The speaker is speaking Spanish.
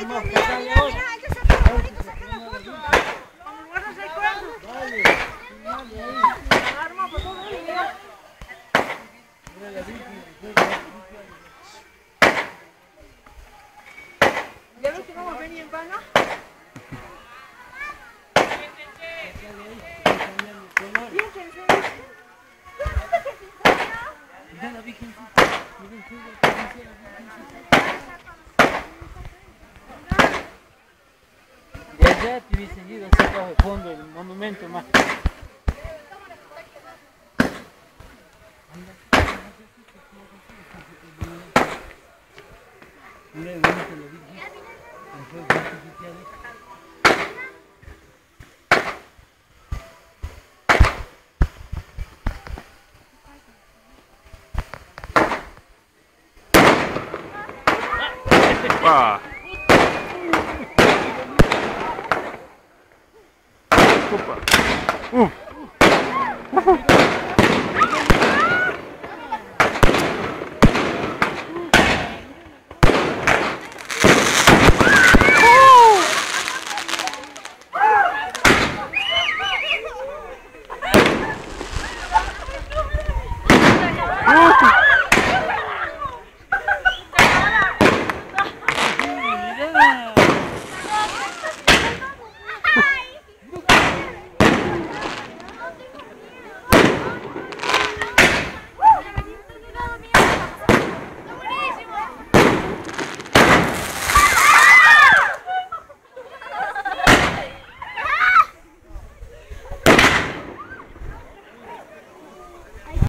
mira, mira, mira, hay que sacar la bonita, sacar la foto. Cuando guardas el cuerno. Dale. Dale ahí. La arma por todo el día. Mira la víctima. ¿Ya ves que vamos a venir en vano? Fíjense. Mira la virgencita. Miren qué virgencita, de allá te hubiesen ido a sacar de fondo el monumento más. Mira el bonito la virgen. Con fuegos artificiales. Ah. Opa.